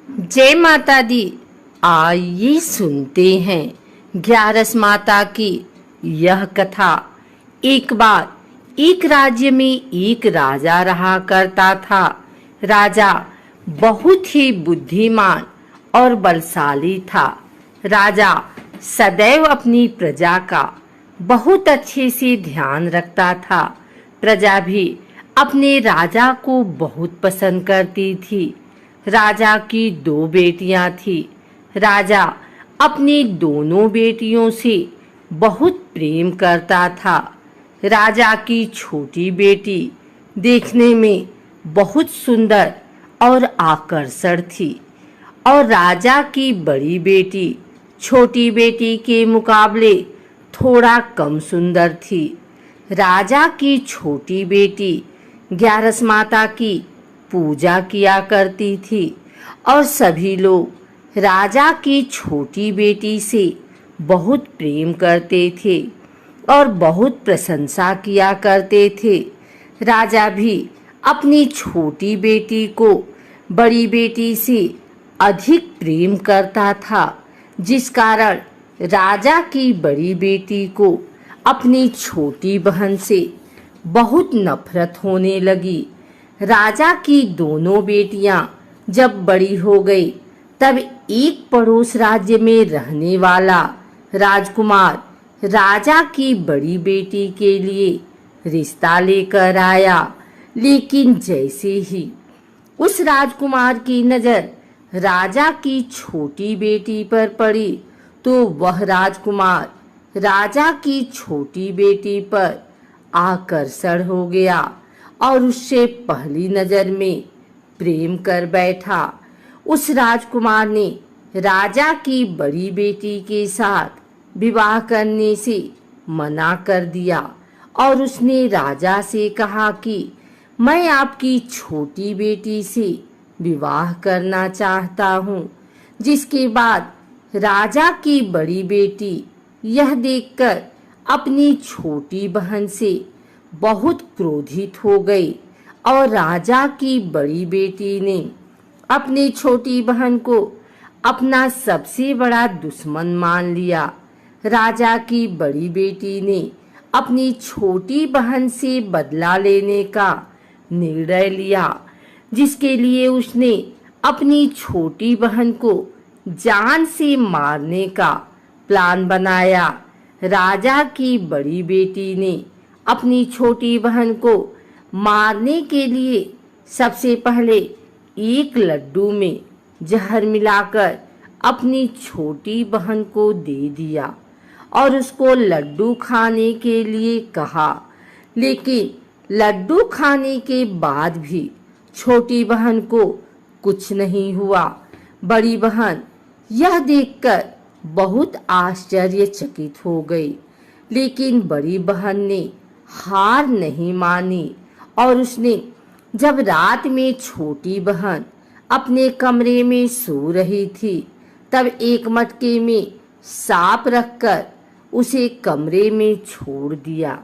जय माता दी। आइए सुनते हैं ग्यारस माता की यह कथा। एक बार एक राज्य में एक राजा रहा करता था। राजा बहुत ही बुद्धिमान और बलशाली था। राजा सदैव अपनी प्रजा का बहुत अच्छे से ध्यान रखता था। प्रजा भी अपने राजा को बहुत पसंद करती थी। राजा की दो बेटियां थी। राजा अपनी दोनों बेटियों से बहुत प्रेम करता था। राजा की छोटी बेटी देखने में बहुत सुंदर और आकर्षक थी और राजा की बड़ी बेटी छोटी बेटी के मुकाबले थोड़ा कम सुंदर थी। राजा की छोटी बेटी ग्यारस माता की पूजा किया करती थी और सभी लोग राजा की छोटी बेटी से बहुत प्रेम करते थे और बहुत प्रशंसा किया करते थे। राजा भी अपनी छोटी बेटी को बड़ी बेटी से अधिक प्रेम करता था, जिस कारण राजा की बड़ी बेटी को अपनी छोटी बहन से बहुत नफरत होने लगी। राजा की दोनों बेटियां जब बड़ी हो गई तब एक पड़ोस राज्य में रहने वाला राजकुमार राजा की बड़ी बेटी के लिए रिश्ता लेकर आया। लेकिन जैसे ही उस राजकुमार की नजर राजा की छोटी बेटी पर पड़ी तो वह राजकुमार राजा की छोटी बेटी पर आकर्षण हो गया और उससे पहली नजर में प्रेम कर बैठा। उस राजकुमार ने राजा की बड़ी बेटी के साथ विवाह करने से मना कर दिया और उसने राजा से कहा कि मैं आपकी छोटी बेटी से विवाह करना चाहता हूँ। जिसके बाद राजा की बड़ी बेटी यह देखकर अपनी छोटी बहन से बहुत क्रोधित हो गई और राजा की बड़ी बेटी ने अपनी छोटी बहन को अपना सबसे बड़ा दुश्मन मान लिया। राजा की बड़ी बेटी ने अपनी छोटी बहन से बदला लेने का निर्णय लिया, जिसके लिए उसने अपनी छोटी बहन को जान से मारने का प्लान बनाया। राजा की बड़ी बेटी ने अपनी छोटी बहन को मारने के लिए सबसे पहले एक लड्डू में जहर मिलाकर अपनी छोटी बहन को दे दिया और उसको लड्डू खाने के लिए कहा। लेकिन लड्डू खाने के बाद भी छोटी बहन को कुछ नहीं हुआ। बड़ी बहन यह देखकर बहुत आश्चर्यचकित हो गई, लेकिन बड़ी बहन ने हार नहीं मानी और उसने जब रात में छोटी बहन अपने कमरे में सो रही थी तब एक मटके में सांप रखकर उसे कमरे में छोड़ दिया।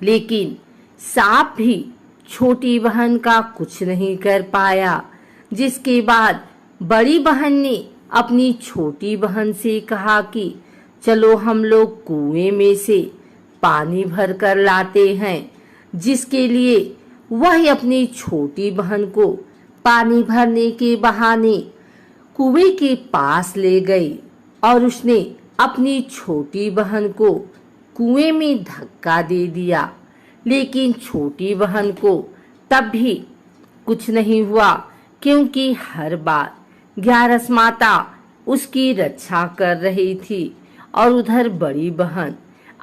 लेकिन सांप भी छोटी बहन का कुछ नहीं कर पाया। जिसके बाद बड़ी बहन ने अपनी छोटी बहन से कहा कि चलो हम लोग कुएं में से पानी भर कर लाते हैं। जिसके लिए वह अपनी छोटी बहन को पानी भरने के बहाने कुएं के पास ले गई और उसने अपनी छोटी बहन को कुएं में धक्का दे दिया। लेकिन छोटी बहन को तब भी कुछ नहीं हुआ, क्योंकि हर बार ग्यारस माता उसकी रक्षा कर रही थी और उधर बड़ी बहन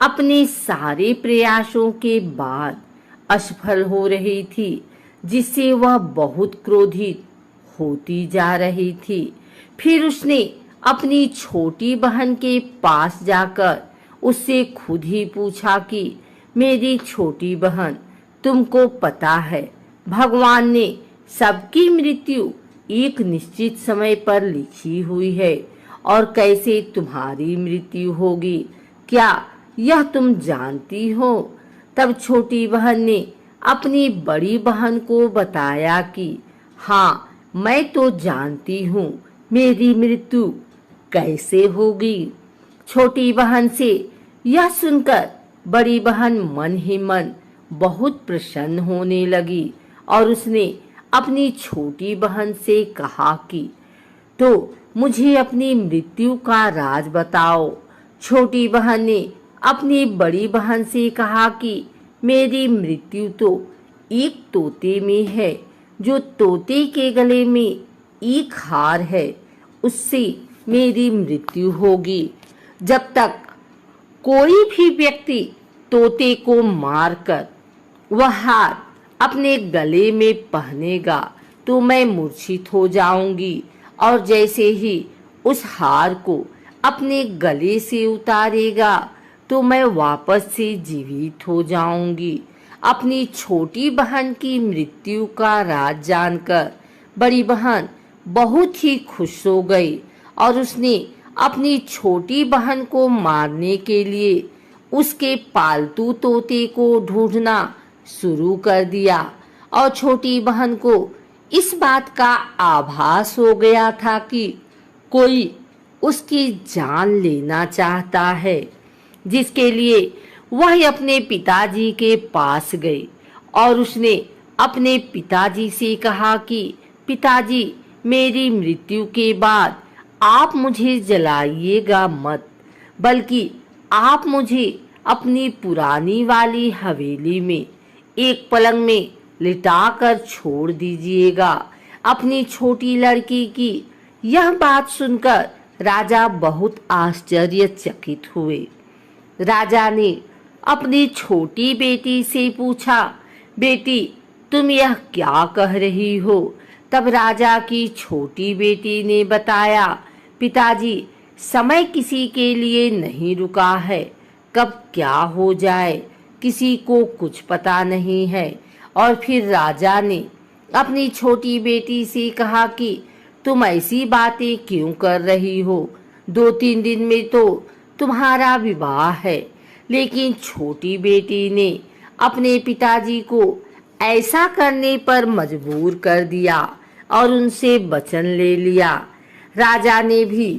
अपने सारे प्रयासों के बाद असफल हो रही थी, जिससे वह बहुत क्रोधित होती जा रही थी। फिर उसने अपनी छोटी बहन के पास जाकर उससे खुद ही पूछा कि मेरी छोटी बहन, तुमको पता है भगवान ने सबकी मृत्यु एक निश्चित समय पर लिखी हुई है और कैसे तुम्हारी मृत्यु होगी, क्या यह तुम जानती हो? तब छोटी बहन ने अपनी बड़ी बहन को बताया कि हाँ, मैं तो जानती हूँ मेरी मृत्यु कैसे होगी। छोटी बहन से यह सुनकर बड़ी बहन मन ही मन बहुत प्रसन्न होने लगी और उसने अपनी छोटी बहन से कहा कि तो मुझे अपनी मृत्यु का राज बताओ। छोटी बहन ने अपनी बड़ी बहन से कहा कि मेरी मृत्यु तो एक तोते में है, जो तोते के गले में एक हार है, उससे मेरी मृत्यु होगी। जब तक कोई भी व्यक्ति तोते को मारकर वह हार अपने गले में पहनेगा तो मैं मूर्छित हो जाऊंगी, और जैसे ही उस हार को अपने गले से उतारेगा तो मैं वापस से जीवित हो जाऊंगी। अपनी छोटी बहन की मृत्यु का राज जानकर बड़ी बहन बहुत ही खुश हो गई और उसने अपनी छोटी बहन को मारने के लिए उसके पालतू तोते को ढूंढना शुरू कर दिया। और छोटी बहन को इस बात का आभास हो गया था कि कोई उसकी जान लेना चाहता है, जिसके लिए वह अपने पिताजी के पास गई और उसने अपने पिताजी से कहा कि पिताजी, मेरी मृत्यु के बाद आप मुझे जलाइएगा मत, बल्कि आप मुझे अपनी पुरानी वाली हवेली में एक पलंग में लिटाकर छोड़ दीजिएगा। अपनी छोटी लड़की की यह बात सुनकर राजा बहुत आश्चर्यचकित हुए। राजा ने अपनी छोटी बेटी से पूछा, बेटी, तुम यह क्या कह रही हो? तब राजा की छोटी बेटी ने बताया, पिताजी, समय किसी के लिए नहीं रुका है, कब क्या हो जाए किसी को कुछ पता नहीं है। और फिर राजा ने अपनी छोटी बेटी से कहा कि तुम ऐसी बातें क्यों कर रही हो? 2-3 दिन में तो तुम्हारा विवाह है। लेकिन छोटी बेटी ने अपने पिताजी को ऐसा करने पर मजबूर कर दिया और उनसे वचन ले लिया। राजा ने भी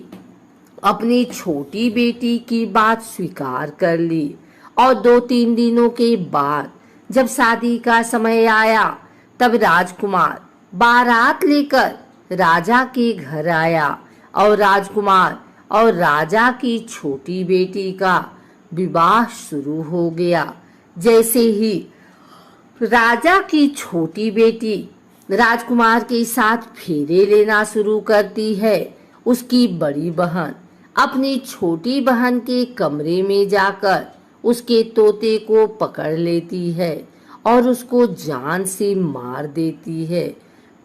अपनी छोटी बेटी की बात स्वीकार कर ली और 2-3 दिनों के बाद जब शादी का समय आया तब राजकुमार बारात लेकर राजा के घर आया और राजकुमार और राजा की छोटी बेटी का विवाह शुरू हो गया। जैसे ही राजा की छोटी बेटी राजकुमार के साथ फेरे लेना शुरू करती है, उसकी बड़ी बहन अपनी छोटी बहन के कमरे में जाकर उसके तोते को पकड़ लेती है और उसको जान से मार देती है।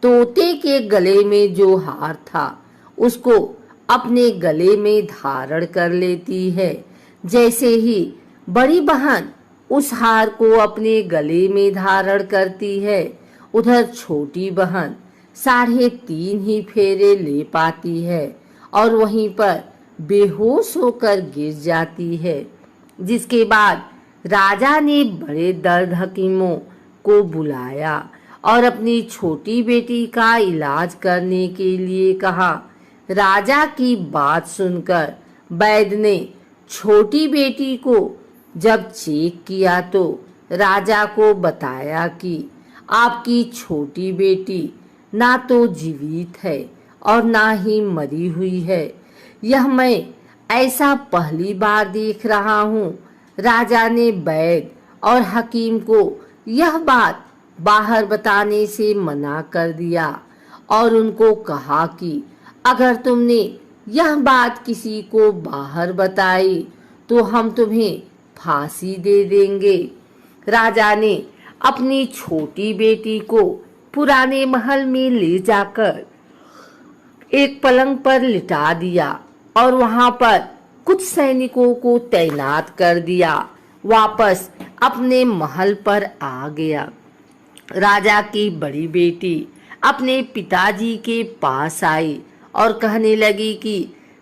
तोते के गले में जो हार था उसको अपने गले में धारण कर लेती है। जैसे ही बड़ी बहन उस हार को अपने गले में धारण करती है, उधर छोटी बहन 3.5 ही फेरे ले पाती है और वहीं पर बेहोश होकर गिर जाती है। जिसके बाद राजा ने बड़े दर्द हकीमों को बुलाया और अपनी छोटी बेटी का इलाज करने के लिए कहा। राजा की बात सुनकर वैद्य ने छोटी बेटी को जब चेक किया तो राजा को बताया कि आपकी छोटी बेटी ना तो जीवित है और ना ही मरी हुई है। यह मैं ऐसा पहली बार देख रहा हूँ। राजा ने वैद्य और हकीम को यह बात बाहर बताने से मना कर दिया और उनको कहा कि अगर तुमने यह बात किसी को बाहर बताई तो हम तुम्हें फांसी दे देंगे। राजा ने अपनी छोटी बेटी को पुराने महल में ले जाकर एक पलंग पर लिटा दिया और वहां पर कुछ सैनिकों को तैनात कर दिया। वापस अपने महल पर आ गया। राजा की बड़ी बेटी अपने पिताजी के पास आई और कहने लगी कि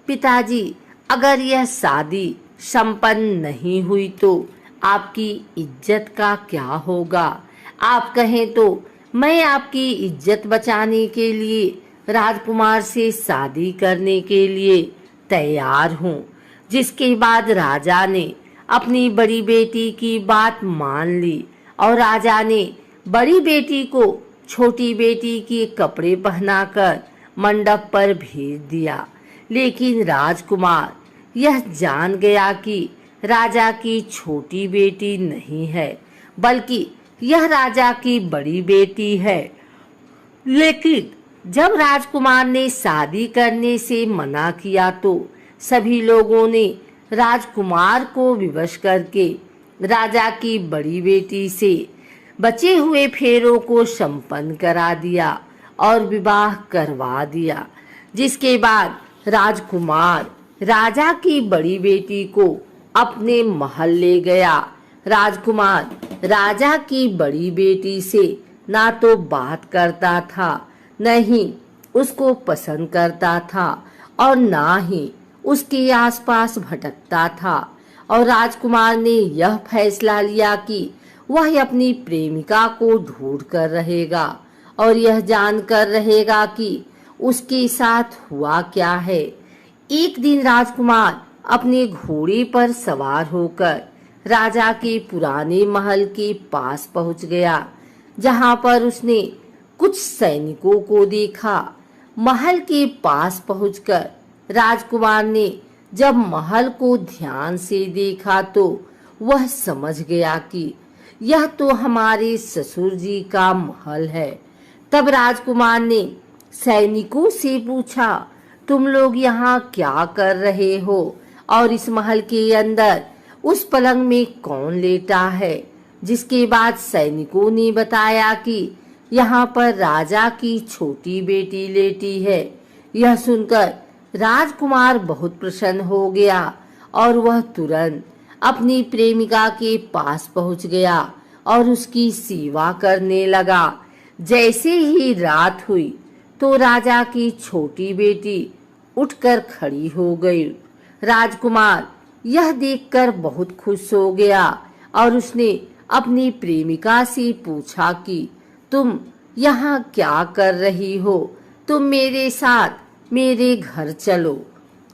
पिताजी, अगर यह शादी संपन्न नहीं हुई तो आपकी इज्जत का क्या होगा? आप कहें तो मैं आपकी इज्जत बचाने के लिए राजकुमार से शादी करने के लिए तैयार हूँ। जिसके बाद राजा ने अपनी बड़ी बेटी की बात मान ली और राजा ने बड़ी बेटी को छोटी बेटी के कपड़े पहनाकर मंडप पर भेज दिया। लेकिन राजकुमार यह जान गया कि राजा की छोटी बेटी नहीं है, बल्कि यह राजा की बड़ी बेटी है। लेकिन जब राजकुमार ने शादी करने से मना किया तो सभी लोगों ने राजकुमार को विवश करके राजा की बड़ी बेटी से बचे हुए फेरों को संपन्न करा दिया और विवाह करवा दिया। जिसके बाद राजकुमार राजा की बड़ी बेटी को अपने महल ले गया। राजकुमार राजा की बड़ी बेटी से ना तो बात करता था, न ही उसको पसंद करता था और ना ही उसके आसपास भटकता था। और राजकुमार ने यह फैसला लिया कि वह अपनी प्रेमिका को ढूंढ कर रहेगा और यह जानकर रहेगा कि उसके साथ हुआ क्या है। एक दिन राजकुमार अपने घोड़े पर सवार होकर राजा के पुराने महल के पास पहुंच गया, जहां पर उसने कुछ सैनिकों को देखा। महल के पास पहुंचकर राजकुमार ने जब महल को ध्यान से देखा तो वह समझ गया कि यह तो हमारे ससुर जी का महल है। तब राजकुमार ने सैनिकों से पूछा, तुम लोग यहाँ क्या कर रहे हो और इस महल के अंदर उस पलंग में कौन लेटा है? जिसके बाद सैनिकों ने बताया कि यहाँ पर राजा की छोटी बेटी लेटी है। यह सुनकर राजकुमार बहुत प्रसन्न हो गया और वह तुरंत अपनी प्रेमिका के पास पहुंच गया और उसकी सेवा करने लगा। जैसे ही रात हुई तो राजा की छोटी बेटी उठकर खड़ी हो गई। राजकुमार यह देखकर बहुत खुश हो गया और उसने अपनी प्रेमिका से पूछा कि तुम यहाँ क्या कर रही हो? तुम मेरे साथ मेरे घर चलो।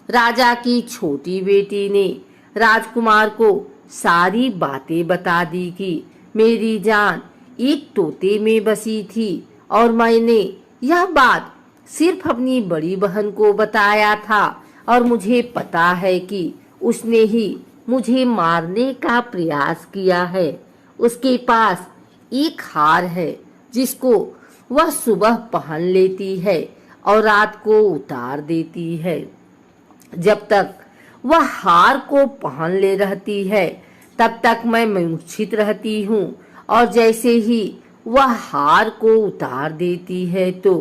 राजा की छोटी बेटी ने राजकुमार को सारी बातें बता दी कि मेरी जान एक तोते में बसी थी और मैंने यह बात सिर्फ अपनी बड़ी बहन को बताया था और मुझे पता है कि उसने ही मुझे मारने का प्रयास किया है। उसके पास एक हार है जिसको वह सुबह पहन लेती है और रात को उतार देती है। जब तक वह हार को पहन ले रहती है तब तक मैं मूर्छित रहती हूँ और जैसे ही वह हार को उतार देती है तो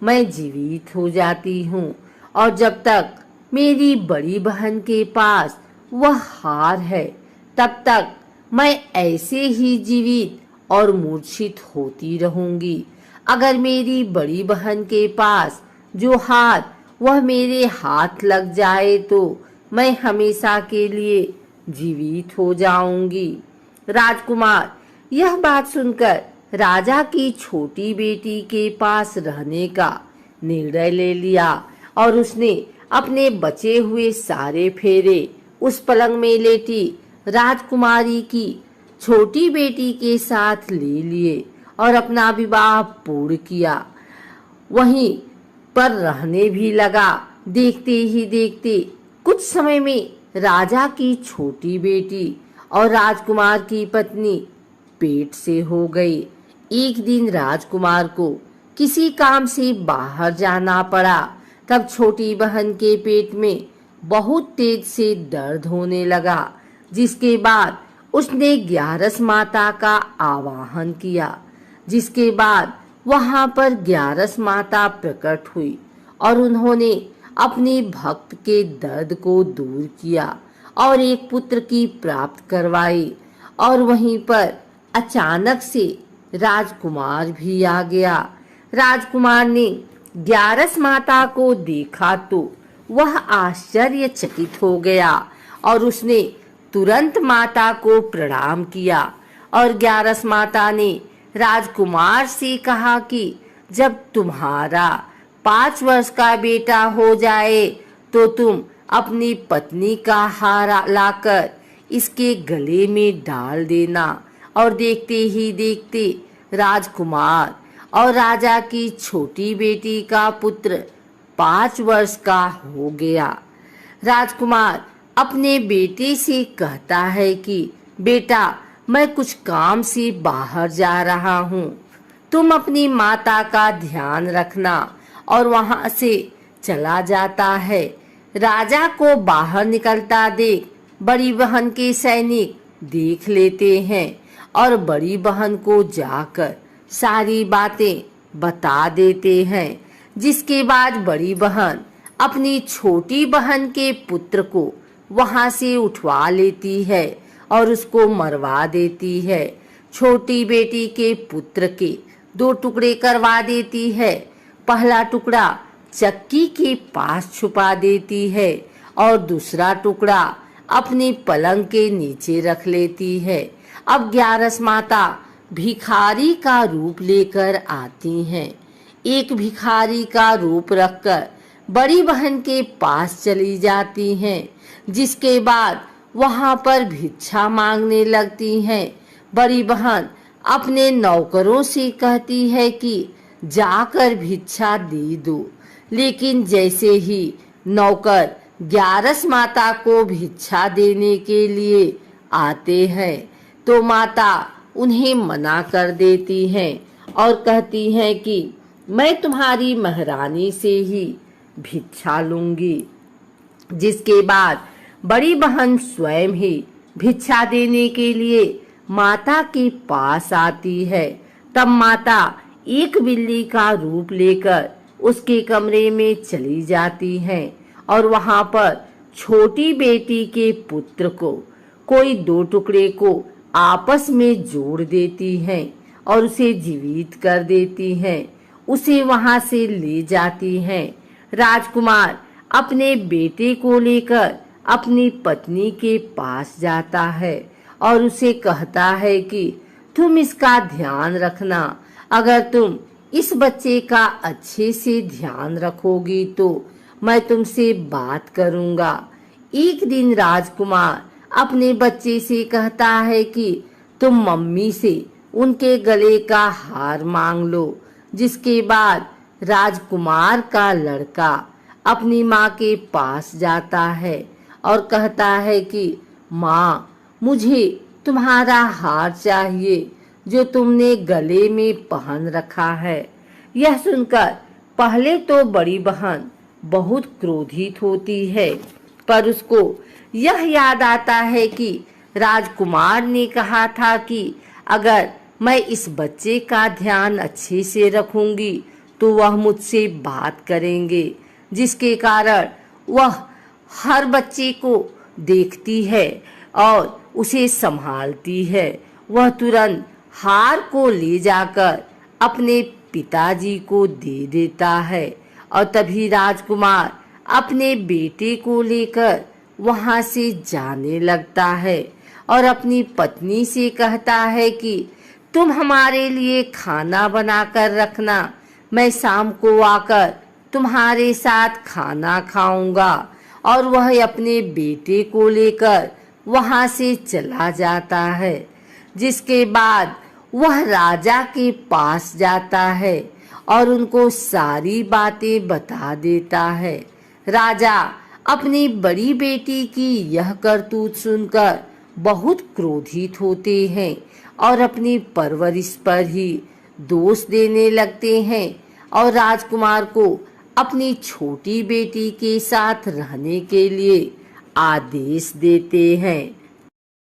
मैं जीवित हो जाती हूँ। और जब तक मेरी बड़ी बहन के पास वह हार है तब तक मैं ऐसे ही जीवित और मूर्छित होती रहूंगी। अगर मेरी बड़ी बहन के पास जो हार वह मेरे हाथ लग जाए तो मैं हमेशा के लिए जीवित हो जाऊंगी। राजकुमार यह बात सुनकर राजा की छोटी बेटी के पास रहने का निर्णय ले लिया और उसने अपने बचे हुए सारे फेरे उस पलंग में लेटी राजकुमारी की छोटी बेटी के साथ ले लिए और अपना विवाह पूर्ण किया। वहीं पर रहने भी लगा। देखते ही देखते कुछ समय में राजा की छोटी बेटी और राजकुमार की पत्नी पेट से हो गई। एक दिन राजकुमार को किसी काम से बाहर जाना पड़ा। तब छोटी बहन के पेट में बहुत तेज से दर्द होने लगा, जिसके बाद उसने ग्यारस माता का आवाहन किया। जिसके बाद वहां पर ग्यारस माता प्रकट हुई और उन्होंने अपने भक्त के दर्द को दूर किया और एक पुत्र की प्राप्त करवाई। और वहीं पर अचानक से राजकुमार भी आ गया। राजकुमार ने ग्यारस माता को देखा तो वह आश्चर्यचकित हो गया और उसने तुरंत माता को प्रणाम किया। और ग्यारस माता ने राजकुमार से कहा कि जब तुम्हारा 5 वर्ष का बेटा हो जाए तो तुम अपनी पत्नी का हार लाकर इसके गले में डाल देना। और देखते ही देखते राजकुमार और राजा की छोटी बेटी का पुत्र 5 वर्ष का हो गया। राजकुमार अपने बेटे से कहता है कि बेटा, मैं कुछ काम से बाहर जा रहा हूँ, तुम अपनी माता का ध्यान रखना। और वहां से चला जाता है। राजा को बाहर निकलता देख बड़ी बहन के सैनिक देख लेते हैं और बड़ी बहन को जाकर सारी बातें बता देते हैं। जिसके बाद बड़ी बहन अपनी छोटी बहन के पुत्र को वहां से उठवा लेती है और उसको मरवा देती है। छोटी बेटी के पुत्र के 2 टुकड़े करवा देती है। पहला टुकड़ा चक्की के पास छुपा देती है और दूसरा टुकड़ा अपनी पलंग के नीचे रख लेती है। अब 11 माता भिखारी का रूप लेकर आती हैं। एक भिखारी का रूप रखकर बड़ी बहन के पास चली जाती हैं। जिसके बाद वहां पर भिक्षा मांगने लगती हैं। बड़ी बहन अपने नौकरों से कहती है कि जाकर भिक्षा दे दो। लेकिन जैसे ही नौकर 11 माता को भिक्षा देने के लिए आते हैं तो माता उन्हें मना कर देती हैं और कहती हैं कि मैं तुम्हारी महारानी से ही भिक्षा लूंगी। जिसके बाद बड़ी बहन स्वयं ही भिक्षा देने के लिए माता के पास आती है। तब माता एक बिल्ली का रूप लेकर उसके कमरे में चली जाती हैं और वहां पर छोटी बेटी के पुत्र को कोई 2 टुकड़े को आपस में जोड़ देती हैं और उसे जीवित कर देती हैं। उसे वहां से ले जाती हैं। राजकुमार अपने बेटे को लेकर अपनी पत्नी के पास जाता है और उसे कहता है कि तुम इसका ध्यान रखना। अगर तुम इस बच्चे का अच्छे से ध्यान रखोगी तो मैं तुमसे बात करूंगा। एक दिन राजकुमार अपने बच्चे से कहता है कि तुम मम्मी से उनके गले का हार मांग लो। जिसके बाद राजकुमार का लड़का अपनी माँ के पास जाता है और कहता है कि माँ, मुझे तुम्हारा हार चाहिए जो तुमने गले में पहन रखा है। यह सुनकर पहले तो बड़ी बहन बहुत क्रोधित होती है, पर उसको यह याद आता है कि राजकुमार ने कहा था कि अगर मैं इस बच्चे का ध्यान अच्छे से रखूंगी तो वह मुझसे बात करेंगे। जिसके कारण वह हर बच्चे को देखती है और उसे संभालती है। वह तुरंत हार को ले जाकर अपने पिताजी को दे देता है और तभी राजकुमार अपने बेटे को लेकर वहां से जाने लगता है और अपनी पत्नी से कहता है कि तुम हमारे लिए खाना बनाकर रखना, मैं शाम को आकर तुम्हारे साथ खाना खाऊंगा। और वह अपने बेटे को लेकर वहां से चला जाता है। जिसके बाद वह राजा के पास जाता है और उनको सारी बातें बता देता है। राजा अपनी बड़ी बेटी की यह करतूत सुनकर बहुत क्रोधित होते हैं और अपनी परवरिश पर ही दोष देने लगते हैं और राजकुमार को अपनी छोटी बेटी के साथ रहने के लिए आदेश देते हैं।